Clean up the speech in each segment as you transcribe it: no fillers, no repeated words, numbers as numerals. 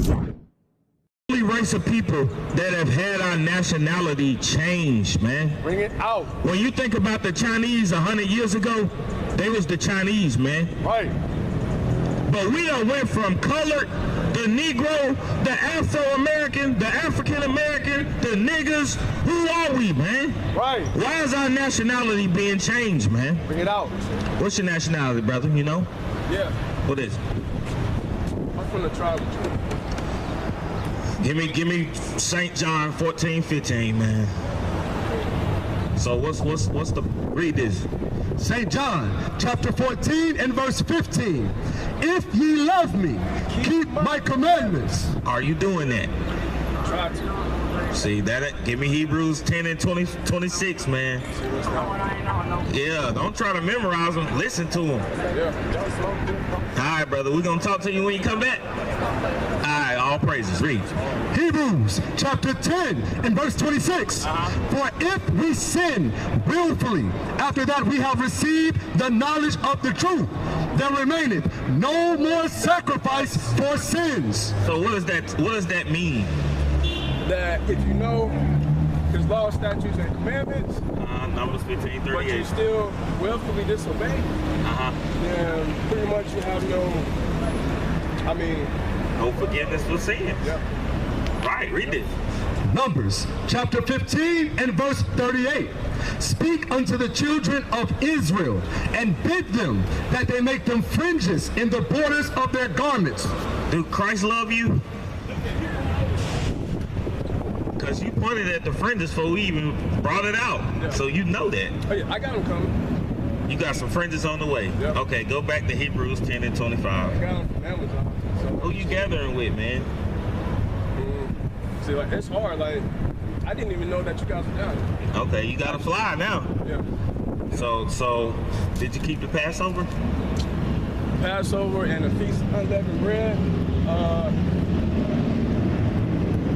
Only race of people that have had our nationality change, man. Bring it out. When you think about the Chinese 100 years ago, they was the Chinese, man. Right. But we done went from colored, the Negro, the Afro-American, the African-American, the niggas. Who are we, man? Right. Why is our nationality being changed, man? Bring it out. What's your nationality, brother? You know? Yeah. What is it? I'm from the tribe of Judah. Give me St. John 14:15, man. So what's the, read this. St. John chapter 14 and verse 15. If ye love me, keep my commandments. Are you doing that? Try to. See that? Give me Hebrews 10 and 26, man. Yeah, don't try to memorize them. Listen to them. Yeah. All right, brother. We're going to talk to you when you come back. All right, all praises. Read. Hebrews chapter 10 and verse 26. For if we sin willfully, after that we have received the knowledge of the truth, there remaineth no more sacrifice for sins. So what does that mean? That if you know his law, statutes, and commandments, Numbers 15:38. but you still willfully disobey, then pretty much you have no forgiveness for sin. Yeah. Right, read this. Numbers chapter 15 and verse 38. Speak unto the children of Israel and bid them that they make them fringes in the borders of their garments. Do Christ love you? Because you pointed at the fringes before we even brought it out. Yeah. So you know that. Oh, yeah, I got them coming. You got some fringes on the way. Yeah. Okay, go back to Hebrews 10 and 25. I got them from Amazon. So, Who you gathering with, man? see, like, it's hard. Like, I didn't even know that you guys were down here. Okay, you got to fly now. Yeah. So did you keep the Passover? Passover and the Feast of Unleavened Bread.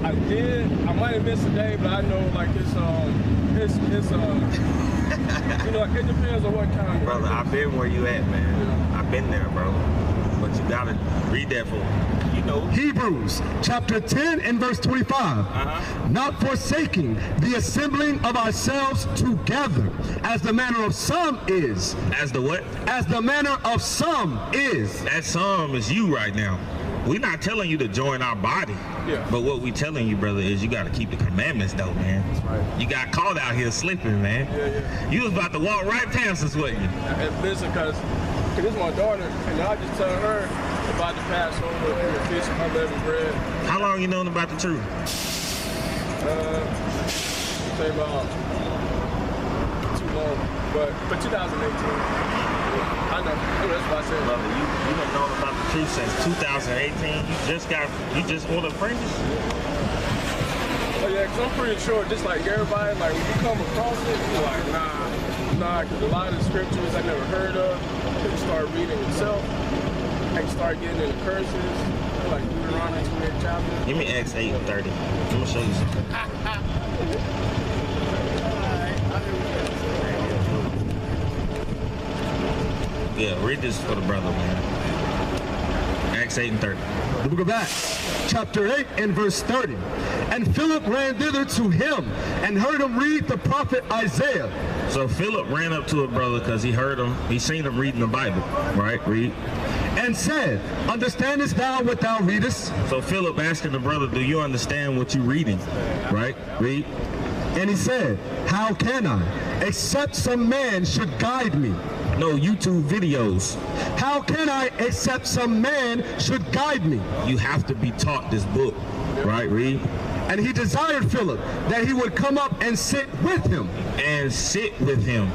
I did. I might have missed a day, but I know like it's you know, it depends on what kind. Brother, I've been where you at, man. Yeah. I've been there, bro. But you gotta read that for, you know. Hebrews chapter 10 and verse 25. Not forsaking the assembling of ourselves together, as the manner of some is. As the what? As the manner of some is. That some is you right now. We're not telling you to join our body. Yeah. But what we telling you, brother, is you got to keep the commandments, though, man. That's right. You got caught out here slipping, man. Yeah. You was about to walk right past us, wasn't you? And listen, cause this is my daughter, and I just tell her about the Passover and the Feast of Unleavened Bread. How long you known about the truth? Say about too long, but 2018. I know that's what I said. Brother, you been knowing about the truth since 2018. You just ordered fringes? Oh yeah, cause I'm pretty sure, just like everybody, like when you come across it, you're like, nah, cause a lot of the scriptures I never heard of, people start reading itself, they start getting into curses, like Deuteronomy 28 chapter. Give me Acts 8 and 30. I'm gonna show you something. Yeah, read this for the brother, man. Acts 8 and 30. The book of Acts, chapter 8 and verse 30. And Philip ran thither to him and heard him read the prophet Isaiah. So Philip ran up to a brother because he seen him reading the Bible, right? Read. And said, understandest thou what thou readest? So Philip asking the brother, do you understand what you're reading? Right? Read. And he said, how can I, except some man should guide me? No, YouTube videos. How can I, except some man should guide me? You have to be taught this book, right? Read. And he desired Philip that he would come up and sit with him. And sit with him.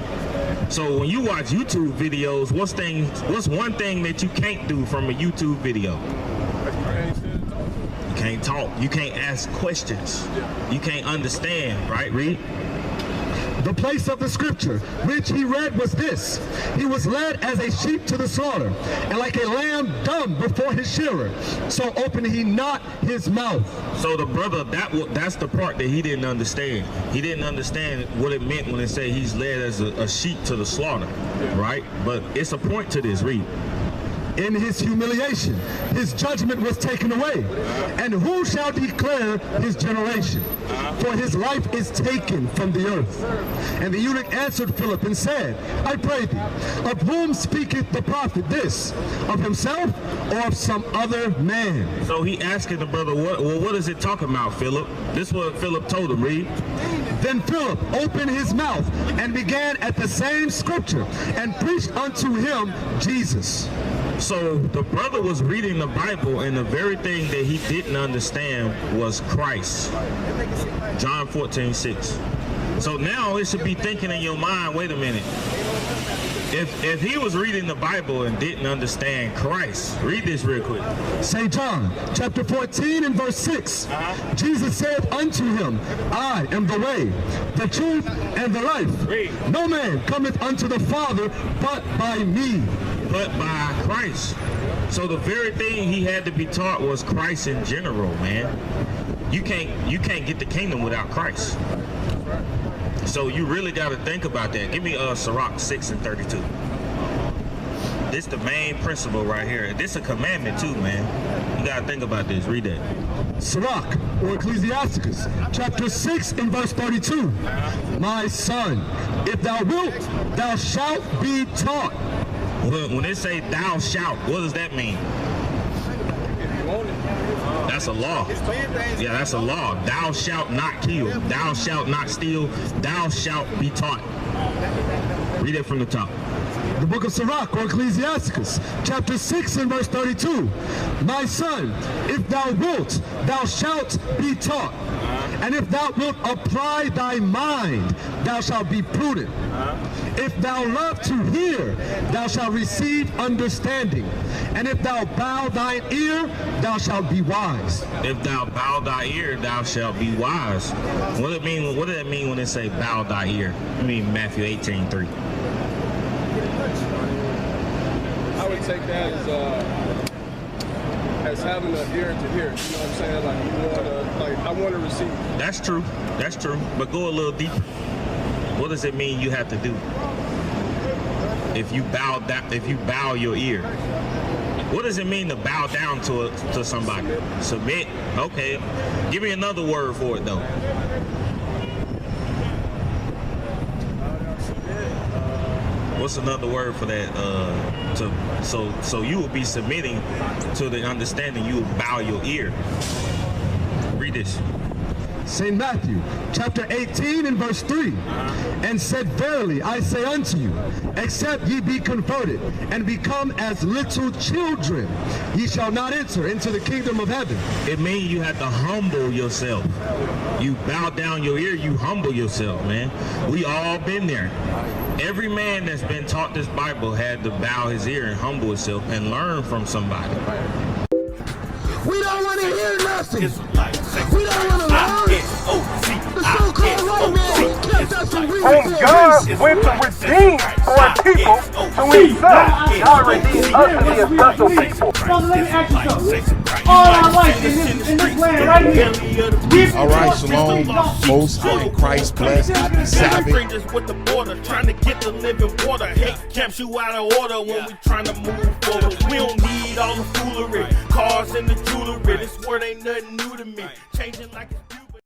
So when you watch YouTube videos, what's one thing that you can't do from a YouTube video? You can't talk. You can't ask questions. You can't understand, right? Read. The place of the scripture which he read was this: he was led as a sheep to the slaughter, and like a lamb dumb before his shearer, so opened he not his mouth. So the brother, that's the part that he didn't understand. He didn't understand what it meant when it said he's led as a sheep to the slaughter, right? But it's a point to this. Read. In his humiliation, his judgment was taken away. And who shall declare his generation? For his life is taken from the earth. And the eunuch answered Philip and said, I pray thee, of whom speaketh the prophet this? Of himself or of some other man? So he asking the brother, what is it talking about, Philip? This is what Philip told him, read. Then Philip opened his mouth and began at the same scripture and preached unto him Jesus. So the brother was reading the Bible, and the very thing that he didn't understand was Christ. John 14:6. So now it should be thinking in your mind, wait a minute. If he was reading the Bible and didn't understand Christ, read this real quick. St. John chapter 14 and verse 6. Jesus said unto him, I am the way, the truth, and the life. Read. No man cometh unto the Father but by me. But by Christ. So the very thing he had to be taught was Christ in general, man. You can't get the kingdom without Christ. So you really got to think about that. Give me Sirach 6:32. This the main principle right here. This a commandment too, man. You got to think about this. Read that. Sirach, or Ecclesiasticus, chapter 6 and verse 32. My son, if thou wilt, thou shalt be taught. When they say thou shalt, what does that mean? That's a law. Yeah, that's a law. Thou shalt not kill. Thou shalt not steal. Thou shalt be taught. Read it from the top. The book of Sirach, or Ecclesiasticus, chapter 6 and verse 32. My son, if thou wilt, thou shalt be taught. And if thou wilt apply thy mind, thou shalt be prudent. If thou love to hear, thou shalt receive understanding. And if thou bow thine ear, thou shalt be wise. If thou bow thy ear, thou shalt be wise. What does that mean when they say bow thy ear? I mean Matthew 18:3. I would take that as having an ear to hear. You know what I'm saying? Like you wanna, like I want to receive. That's true. That's true. But go a little deeper. What does it mean you have to do? If you bow your ear. What does it mean to bow down to somebody? Submit. Okay. Give me another word for it though. What's another word for that? So you will be submitting to the understanding. You will bow your ear. Read this. St. Matthew, chapter 18 and verse 3. And said, verily, I say unto you, except ye be converted and become as little children, ye shall not enter into the kingdom of heaven. It means you have to humble yourself. You bow down your ear, you humble yourself, man. We all been there. Every man that's been taught this Bible had to bow his ear and humble himself and learn from somebody. We don't want to hear nothing. We don't want to learn. The so-called white man, he kept us from reading. And God went to redeem foreign people to himself. God redeemed us to be a special people. Father, let me ask you something. All our life in this land right here. All right, shalom. Most high Christ blessed. Happy Sabbath. Strangers with the border, trying to get the living water. Hate camps you out of order when we trying to move forward. We don't need all the foolery, cars and the jewelry. This word ain't nothing new to me. Changing like it's